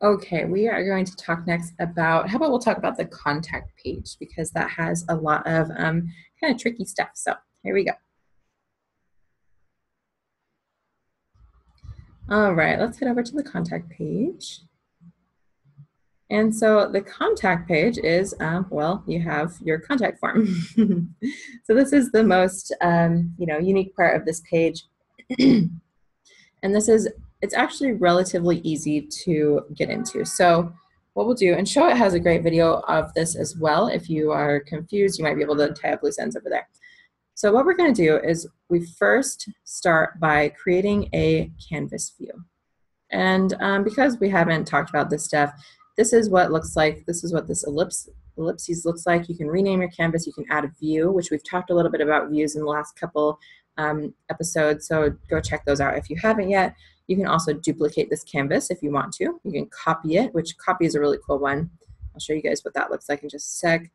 Okay, we are going to talk next about, how about we'll talk about the contact page because that has a lot of kind of tricky stuff. So here we go. All right, let's head over to the contact page. And so the contact page is, well, you have your contact form. So this is the most, unique part of this page. And it's actually relatively easy to get into. So what we'll do, and Showit has a great video of this as well. If you are confused, you might be able to tie up loose ends over there. So what we're going to do is we first start by creating a canvas view. And because we haven't talked about this stuff, this is what it looks like. This is what this ellipses looks like. You can rename your canvas. You can add a view, which we've talked a little bit about views in the last couple episodes. So go check those out if you haven't yet. You can also duplicate this canvas if you want to. You can copy it, which copy is a really cool one. I'll show you guys what that looks like in just a sec.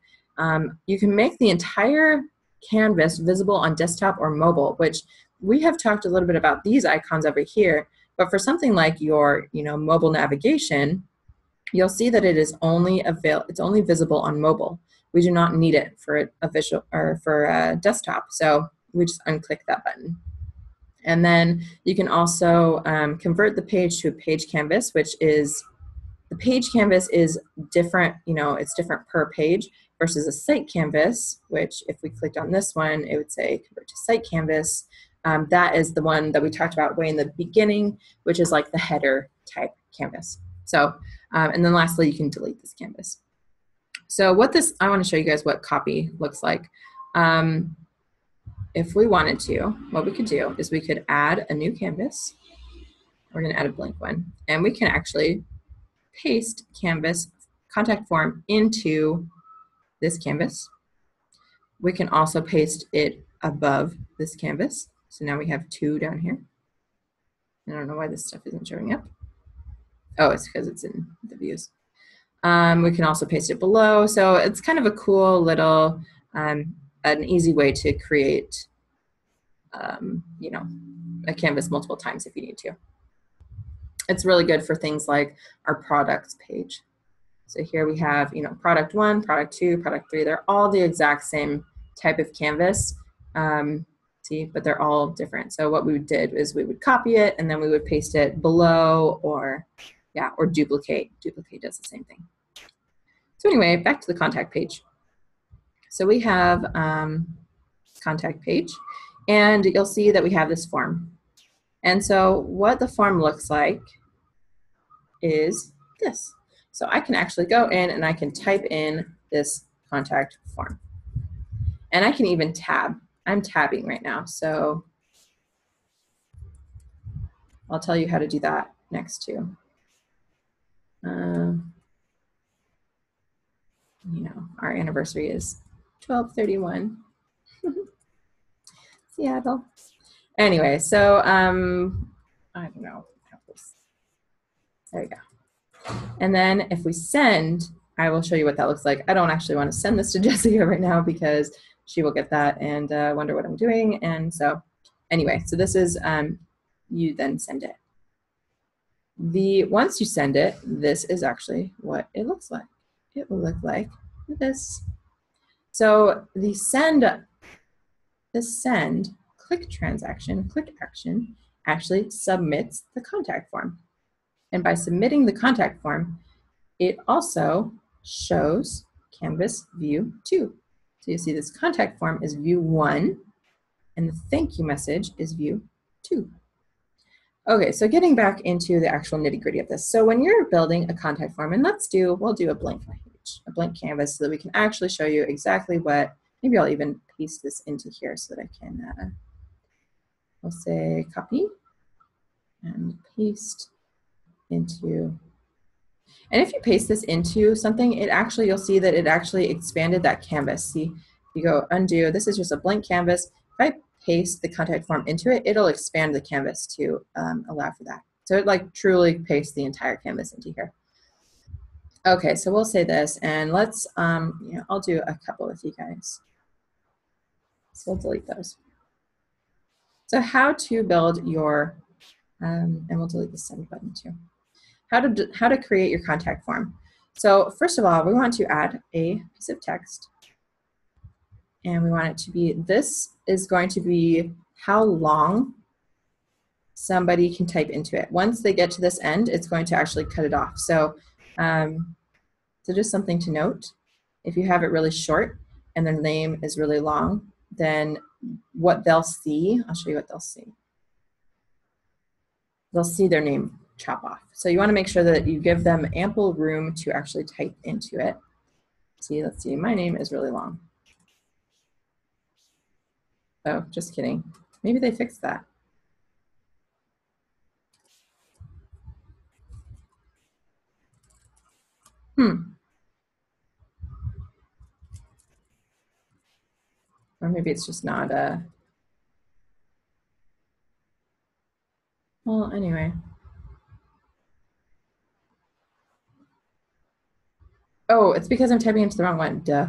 You can make the entire canvas visible on desktop or mobile, which we have talked a little bit about these icons over here. But for something like your, mobile navigation, you'll see that it's only visible on mobile. We do not need it for a visual or for a desktop. So we just unclick that button. And then you can also convert the page to a page canvas, which is, the page canvas is different, it's different per page versus a site canvas, which if we clicked on this one, it would say convert to site canvas. That is the one that we talked about way in the beginning, which is like the header type canvas. So, and then lastly, you can delete this canvas. So I want to show you guys what copy looks like. If we wanted to, what we could do is we could add a new canvas. We're going to add a blank one. And we can actually paste canvas contact form into this canvas. We can also paste it above this canvas. So now we have two down here. I don't know why this stuff isn't showing up. Oh, it's because it's in the views. We can also paste it below. So it's kind of a cool little, an easy way to create, a canvas multiple times if you need to. It's really good for things like our products page. So here we have, product 1, product 2, product 3. They're all the exact same type of canvas. But they're all different. So what we did is we would copy it and then we would paste it below or duplicate. Duplicate does the same thing. So anyway, back to the contact page. So we have contact page, and you'll see that we have this form. And so what the form looks like is this. So I can actually go in and I can type in this contact form. And I can even tab. I'm tabbing right now, so I'll tell you how to do that next too. Our anniversary is 12/31. Seattle. Anyway, so I don't know. There we go. And then if we send, I will show you what that looks like. I don't actually want to send this to Jessica right now because she will get that and wonder what I'm doing. And so anyway, so this is, you then send it. Once you send it, this is actually what it looks like. It will look like this. So the send click transaction, click action actually submits the contact form. And by submitting the contact form, it also shows Canvas view 2. So you see this contact form is view 1, and the thank you message is view 2. Okay, so getting back into the actual nitty-gritty of this. So when you're building a contact form, and we'll do a blank page, a blank canvas so that we can actually show you exactly what, maybe I'll even paste this into here so that I can, I'll say copy and paste into, and if you paste this into something, you'll see that it actually expanded that canvas. See, you go undo, this is just a blank canvas. If I paste the contact form into it, it'll expand the canvas to allow for that. So it like truly pastes the entire canvas into here. Okay, so we'll say this, and let's, I'll do a couple with you guys. So we'll delete those. So how to build your, and we'll delete the send button too. how to create your contact form. So first of all, we want to add a piece of text, and we want it to be, this is going to be how long somebody can type into it. Once they get to this end, it's going to actually cut it off. So, so just something to note, if you have it really short and their name is really long, then what they'll see, I'll show you what they'll see. They'll see their name chop off. So you want to make sure that you give them ample room to actually type into it. See, let's see, my name is really long. Oh, just kidding. Maybe they fixed that. Or maybe it's just not well, anyway. Oh, it's because I'm typing into the wrong one, duh.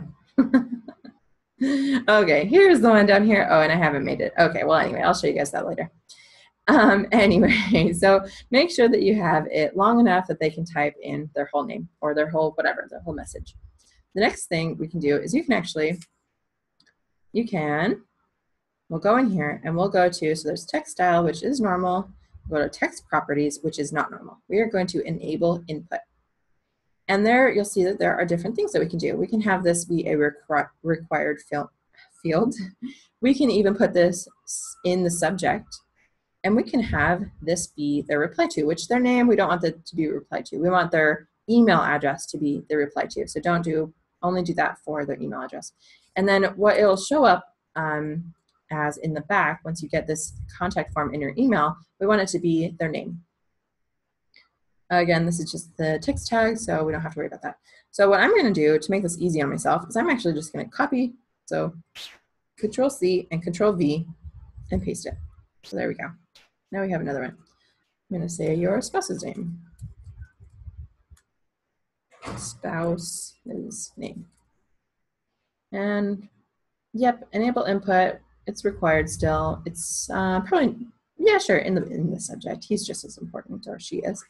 Okay, here's the one down here. Oh, and I haven't made it. Okay, well, anyway, I'll show you guys that later. Anyway, so make sure that you have it long enough that they can type in their whole name or their whole whatever, their whole message. The next thing we can do is we'll go in here and we'll go to, so there's text style, which is normal. We'll go to text properties, which is not normal. We are going to enable input. And there you'll see that there are different things that we can do. We can have this be a required field. We can even put this in the subject, and we can have this be their reply to, which their name, we don't want that to be replied to. We want their email address to be the reply to. So only do that for their email address. And then what it'll show up as in the back, once you get this contact form in your email, we want it to be their name. Again, this is just the text tag, so we don't have to worry about that. So what I'm going to do to make this easy on myself is I'm actually just going to copy, so Control-C and Control-V and paste it. So there we go. Now we have another one. I'm going to say your spouse's name. Spouse's name. And yep, enable input. It's required still. It's probably, yeah, sure, in the subject. He's just as important, or she is.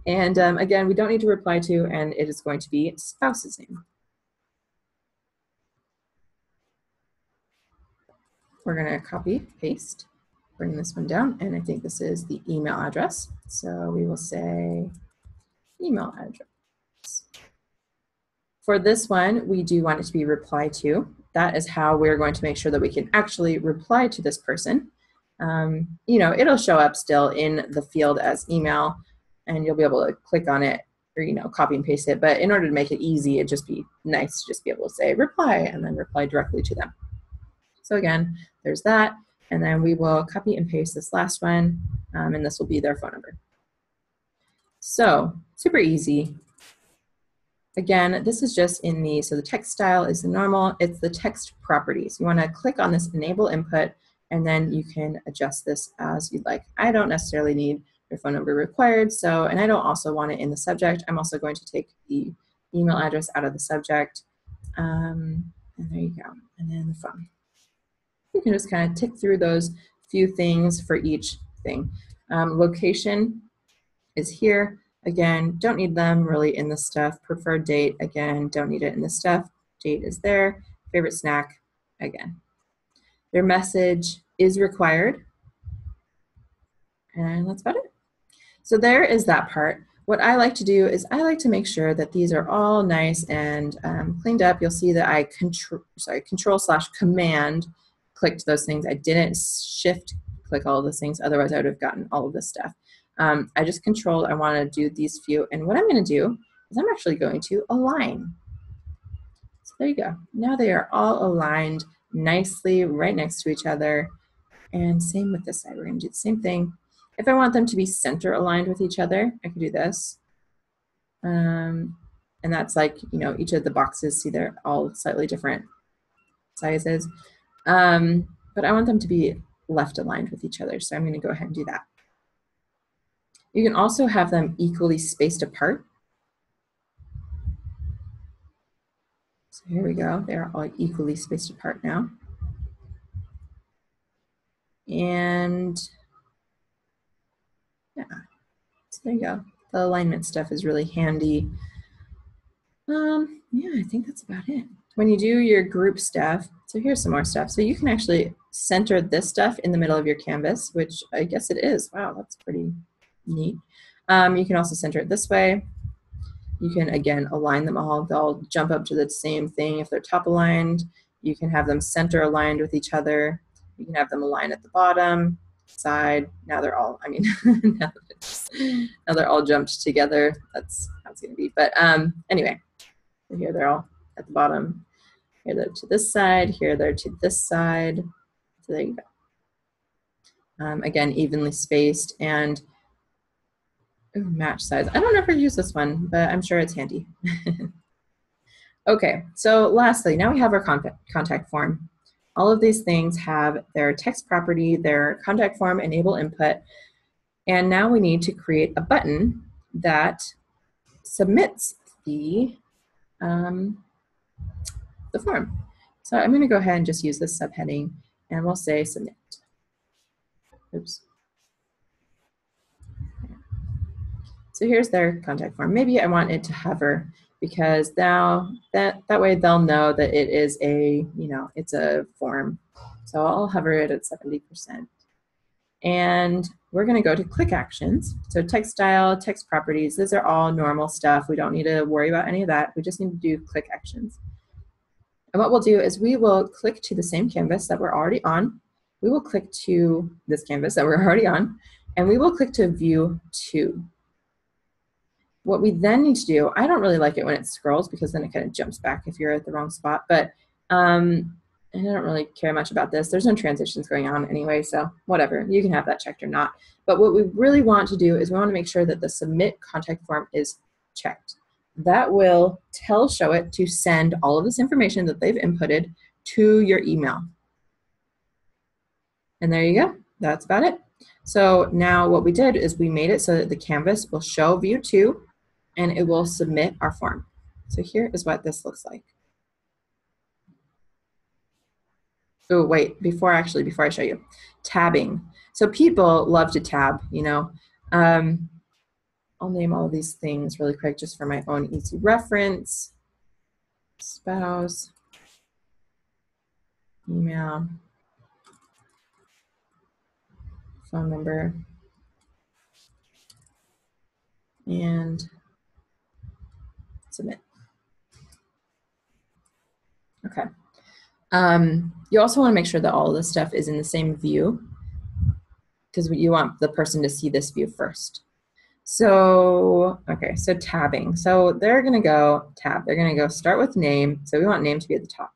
And again, we don't need to reply to, and it is going to be spouse's name. We're going to copy, paste, bring this one down, and I think this is the email address. So we will say email address. For this one, we do want it to be reply to. That is how we're going to make sure that we can actually reply to this person. You know, it'll show up still in the field as email, and you'll be able to click on it or, you know, copy and paste it. But in order to make it easy, it'd just be nice to just be able to say reply and then reply directly to them. So again, there's that. And then we will copy and paste this last one, and this will be their phone number. So super easy. Again, this is just in the, so the text style is the normal, it's the text properties. You want to click on this enable input, and then you can adjust this as you'd like. I don't necessarily need your phone number required, so, and I don't also want it in the subject. I'm also going to take the email address out of the subject. And there you go, and then the phone. You can just kind of tick through those few things for each thing. Location is here. Again, don't need them really in the stuff. Preferred date, again, don't need it in the stuff. Date is there. Favorite snack, again. Their message is required. And that's about it. So there is that part. What I like to do is I like to make sure that these are all nice and cleaned up. You'll see that I control/command clicked those things. I didn't shift click all of those things. Otherwise, I would have gotten all of this stuff. I just controlled, I want to do these few. And what I'm going to do is I'm actually going to align. So there you go. Now they are all aligned nicely right next to each other. And same with this side. We're going to do the same thing. If I want them to be center aligned with each other, I can do this. And that's like, you know, each of the boxes, see they're all slightly different sizes. But I want them to be left aligned with each other. So I'm going to go ahead and do that. You can also have them equally spaced apart. So here we go. They're all equally spaced apart now. And yeah, so there you go. The alignment stuff is really handy. Yeah, I think that's about it. When you do your group stuff, so here's some more stuff. So you can actually center this stuff in the middle of your canvas, which I guess it is. Wow, that's pretty neat. You can also center it this way. You can, again, align them all. They'll jump up to the same thing if they're top aligned. You can have them center aligned with each other. You can have them align at the bottom, side. Now they're all, I mean, now they're all jumped together. That's how it's going to be. But anyway, so here they're all at the bottom. Here they're to this side. Here they're to this side. So there you go. Again, evenly spaced and match size. I don't know if I use this one, but I'm sure it's handy. Okay, so lastly, now we have our contact form. All of these things have their text property, their contact form, enable input, and now we need to create a button that submits the form. So I'm going to go ahead and just use this subheading, and we'll say submit. Oops. So here's their contact form. Maybe I want it to hover because now that way they'll know that it is a, it's a form. So I'll hover it at 70%. And we're going to go to click actions. So text style, text properties, those are all normal stuff. We don't need to worry about any of that. We just need to do click actions. And what we'll do is we will click to the same canvas that we're already on. We will click to this canvas that we're already on, and we will click to view 2. What we then need to do, I don't really like it when it scrolls because then it kind of jumps back if you're at the wrong spot, but and I don't really care much about this. There's no transitions going on anyway, so whatever. You can have that checked or not. But what we really want to do is we want to make sure that the submit contact form is checked. That will tell Showit to send all of this information that they've inputted to your email. And there you go. That's about it. So now what we did is we made it so that the canvas will show view 2 and it will submit our form. So here is what this looks like. Oh, wait, before I show you, tabbing. So people love to tab, I'll name all of these things really quick just for my own easy reference. Spouse, email, phone number, and submit. Okay. You also want to make sure that all of this stuff is in the same view because you want the person to see this view first. So, okay, so tabbing. So they're going to go tab. They're going to go start with name. So we want name to be at the top.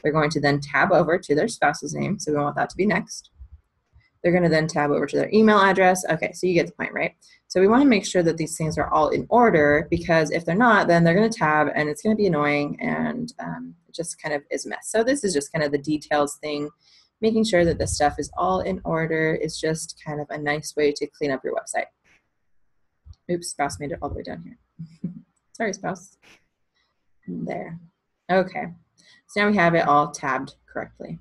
They're going to then tab over to their spouse's name. So we want that to be next. They're going to then tab over to their email address. Okay, so you get the point, right? So we want to make sure that these things are all in order because if they're not, then they're going to tab and it's going to be annoying and it just kind of is a mess. So this is just kind of the details thing. Making sure that this stuff is all in order is just kind of a nice way to clean up your website. Oops, spouse made it all the way down here. Sorry, spouse. There. Okay. So now we have it all tabbed correctly.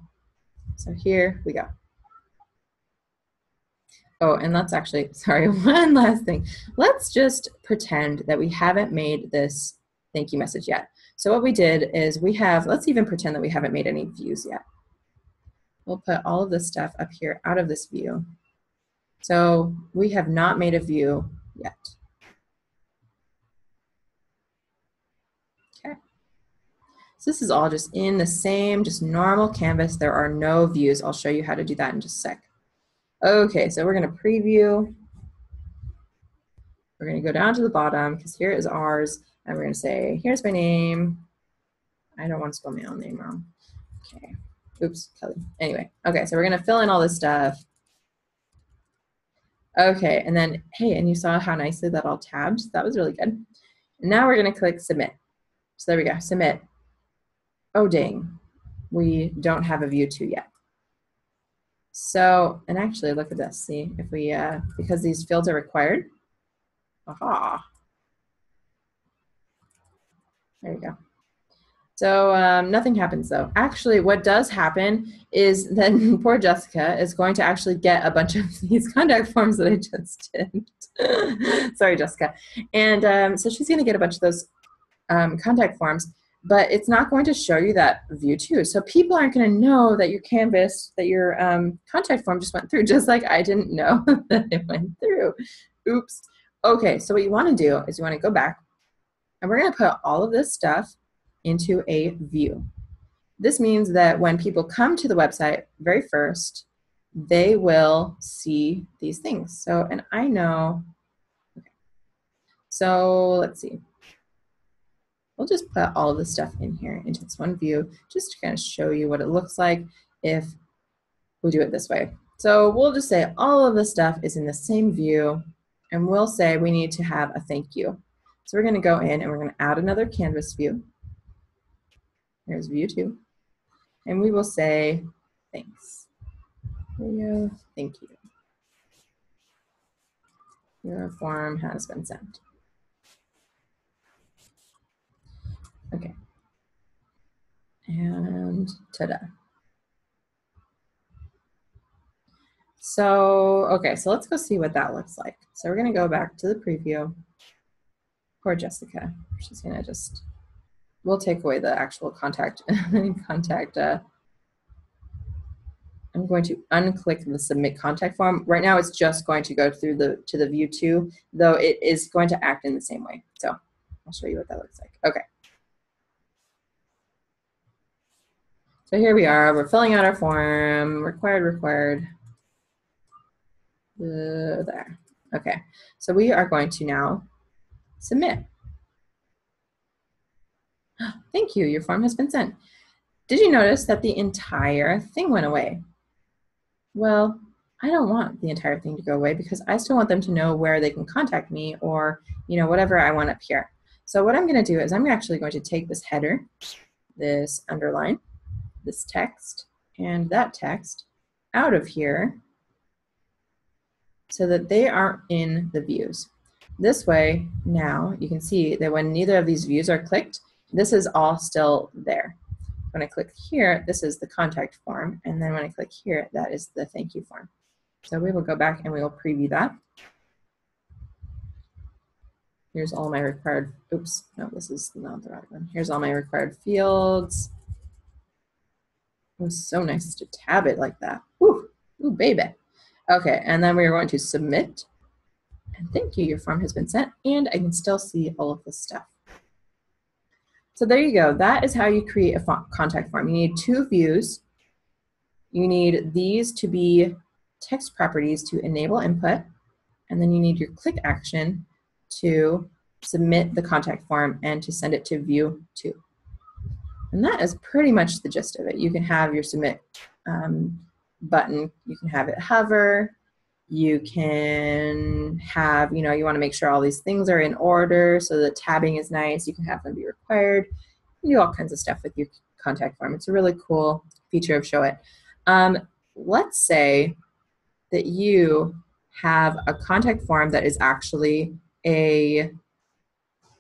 So here we go. Oh, and let's actually, sorry, one last thing. Let's just pretend that we haven't made this thank you message yet. So what we did is let's even pretend that we haven't made any views yet. We'll put all of this stuff up here out of this view. So we have not made a view yet. Okay. So this is all just in the same, just normal canvas. There are no views. I'll show you how to do that in just a sec. Okay, so we're going to preview. We're going to go down to the bottom because here is ours. And we're going to say, here's my name. I don't want to spell my own name wrong. Okay. Oops, Kelly. Anyway, okay, so we're going to fill in all this stuff. Okay, and then, hey, and you saw how nicely that all tabbed? That was really good. And now we're going to click submit. So there we go, submit. Oh, dang. We don't have a view 2 yet. So, and actually look at this, see, if we, because these fields are required, aha, there you go. So nothing happens though. Actually, what does happen is then poor Jessica is going to actually get a bunch of these contact forms that I just did. Sorry, Jessica. And so she's going to get a bunch of those contact forms, but it's not going to show you that view too. So people aren't going to know that your Canvas, that your contact form just went through, just like I didn't know that it went through. Oops. Okay, so what you want to do is you want to go back, and we're going to put all of this stuff into a view. This means that when people come to the website very first, they will see these things. So, and I know, okay. So let's see. We'll just put all of this stuff in here into this one view, just to kind of show you what it looks like if we do it this way. So we'll just say all of this stuff is in the same view, and we'll say we need to have a thank you. So we're going to go in and we're going to add another Canvas view. Here's view 2. And we will say thanks. Video, thank you. Your form has been sent. Okay. And ta-da. So, okay, so let's go see what that looks like. So we're going to go back to the preview. Poor Jessica. She's going to just, we'll take away the actual contact. I'm going to unclick the submit contact form. Right now it's just going to go through to the view 2, though it is going to act in the same way. So I'll show you what that looks like. Okay. So here we are, we're filling out our form, required. There. Okay, so we are going to now submit. Thank you, your form has been sent. Did you notice that the entire thing went away? Well, I don't want the entire thing to go away because I still want them to know where they can contact me, or whatever I want up here. So what I'm going to do is I'm actually going to take this header, this underline, this text, and that text out of here so that they aren't in the views. This way, now you can see that when neither of these views are clicked, this is all still there. When I click here, this is the contact form, and then when I click here, that is the thank you form. So we will go back and we will preview that. Here's all my required, oops, no, this is not the right one. Here's all my required fields. It was so nice to tab it like that. Ooh, baby. Okay, and then we are going to submit. And thank you, your form has been sent, and I can still see all of this stuff. So there you go. That is how you create a contact form. You need 2 views. You need these to be text properties to enable input, and then you need your click action to submit the contact form and to send it to view 2. And that is pretty much the gist of it. You can have your submit button, you can have it hover, you can have, you want to make sure all these things are in order so the tabbing is nice. You can have them be required. You can do all kinds of stuff with your contact form. It's a really cool feature of Showit. Let's say that you have a contact form that is actually a,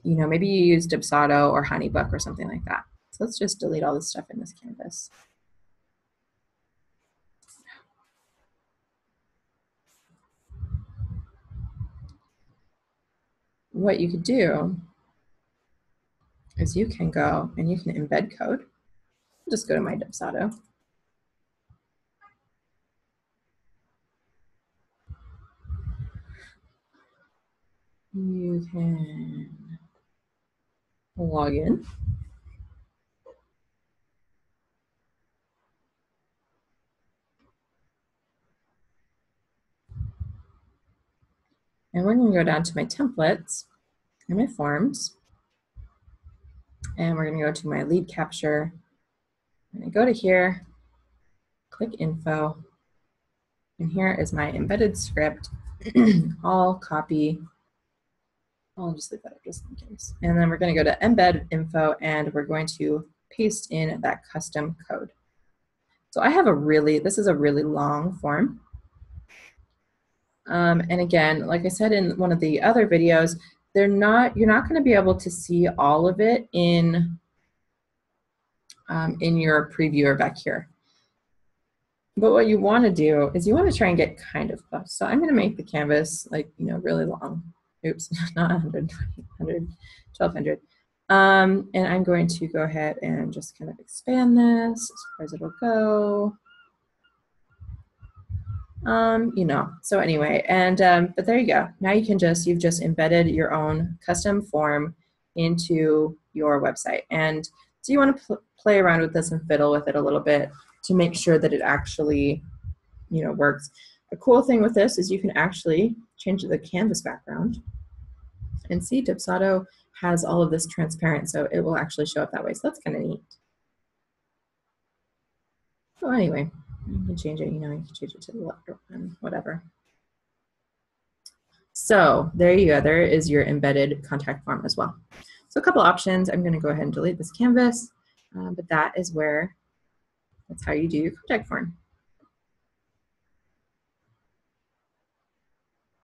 maybe you use Dubsado or Honeybook or something like that. So let's just delete all this stuff in this canvas. What you could do is you can go and you can embed code. Just go to my Dubsado. You can log in. And we're going to go down to my templates and my forms. And we're going to go to my lead capture. I'm going to go to here, click info. And here is my embedded script. I'll copy. I'll just leave that up just in case. And then we're going to go to embed info and we're going to paste in that custom code. So I have this is a really long form. And again, like I said in one of the other videos, you're not going to be able to see all of it in in your previewer back here. But what you want to do is you want to try and get kind of close. So I'm going to make the canvas like, you know, really long. Oops, not 100, 1200. And I'm going to go ahead and just kind of expand this as far as it'll go. You know, so anyway, and but there you go. Now you can you've just embedded your own custom form into your website. And so you want to play around with this and fiddle with it a little bit to make sure that it actually, you know, works. A cool thing with this is you can actually change the canvas background, and see Dipsado has all of this transparent, so it will actually show up that way. So that's kind of neat. So anyway, you can change it, you know, you can change it to the left or whatever. So there you go, there is your embedded contact form as well. So a couple options. I'm gonna go ahead and delete this canvas, but that's how you do your contact form.